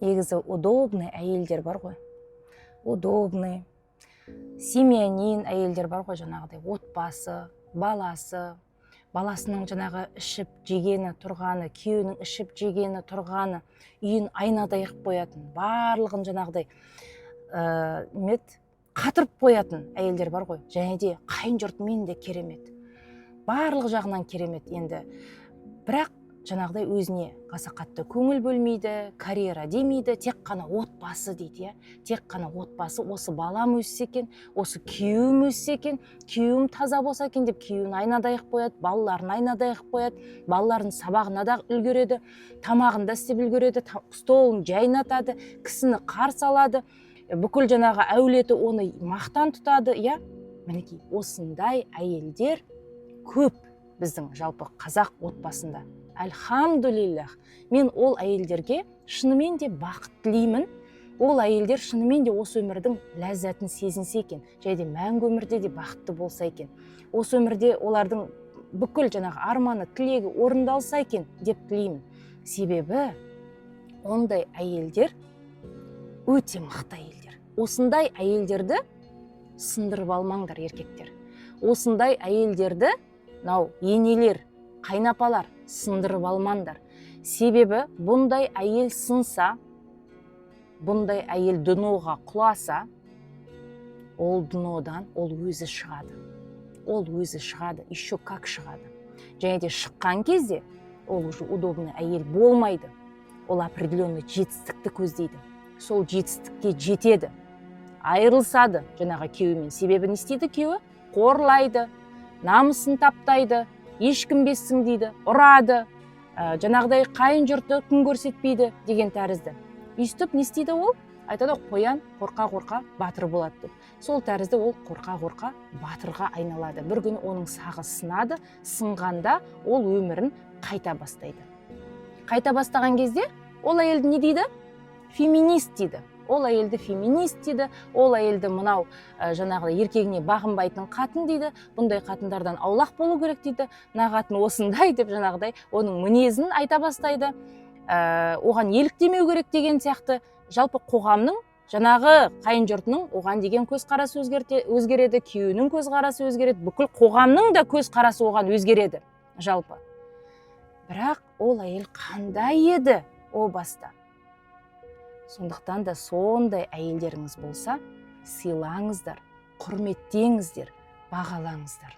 негізі удобный әйелдер бар ғой. Удобный, семьянин әйелдер бар ғой, жаңағыдай отбасы, баласының жаңағы ішіп жегені тұрғаны, күйеуінің ішіп жегені тұрғаны, үйін айнадай қылып қоятын, барлығын жаңағыдай қатырып қоятын әйелдер бар ғой. Және де қайын жұртымен де керемет, барлық жағынан керемет. Енді бірақ жаңағыдай өзіне аса қатты көңіл бөлмейді, карьера демейді, тек қана отбасы дейді. Тек қана отбасы, осы балам өссе екен, осы күйеуім өссе екен, күйеуім таза болса екен деп күйеуін айнадай қылып қояды, балаларын айнадай қылып қояды, балаларын сабағына да үлгереді, тамағын да істеп үлгереді, столын жайнатады, кісіні қарсы алады, бүкіл жаңағы әулеті оны мақтан тұтады. Мінекей осындай әйелдер көп біздің жалпы қазақ отбасында. Альхамдулиллах, мен ол әйелдерге шынымен де бақыт тілеймін. Ол әйелдер шынымен де осы өмірдің ләззатын сезінсе екен, және де мәңгі өмірде де бақытты болса екен. Осы өмірде олардың бүкіл жаңағы арманы, тілегі орындалса екен деп тілеймін. Себебі ондай әйелдер өте мықты әйелдер. Осындай әйелдерді сындырып алмаңдар, еркектер. Осындай әйелдерді, енелер, қайнапалар, сындырып алмаңдар. Себебі бұндай әйел сынса, бұндай әйел дұноға құласа, ол дұнодан ол өзі шығады. Ол өзі шығады, еще как шығады. Және де шыққан кезде ол уже удобный әйел болмайды. Ол определенный жетістікті көздейді. Сол жетістікке жетеді, айырылсады жаңағы күйеуімен. Себебі не істейді күйеуі? Қорлайды, намысын таптайды, ешкім бессің дейді, ұрады, жаңағыдай қайын жұрты күн көрсетпейді деген тәрізді. Өйстіп не істейді ол? Айтады, қоян қорқа-қорқа батыр болады деп. Сол тәрізді ол қорқа-қорқа батырға айналады. Бір күні оның сағы сынады, сынғанда ол өмірін қайта бастайды. Қайта бастаған кезде ол әйелді не дейді? Феминист дейді. Ол әйелді феминист дейді, ол әйелді мынау жаңағы еркегіне бағынбайтын қатын дейді, бұндай қатындардан аулақ болу керек дейді, мына қатын осындай деп жаңағыдай оның мінезін айта бастайды, оған еліктемеу керек деген сияқты. Жалпы қоғамның жаңағы қайын жұртының оған деген көзқарасы өзгереді, күйеуінің көзқарасы өзгереді, бүкіл қоғамның да көзқарасы оған өзгереді жалпы. Бірақ ол әйел қандай еді о баста? Сондықтан да сондай әйелдеріңіз болса, сыйлаңыздар, құрметтеңіздер, бағалаңыздар.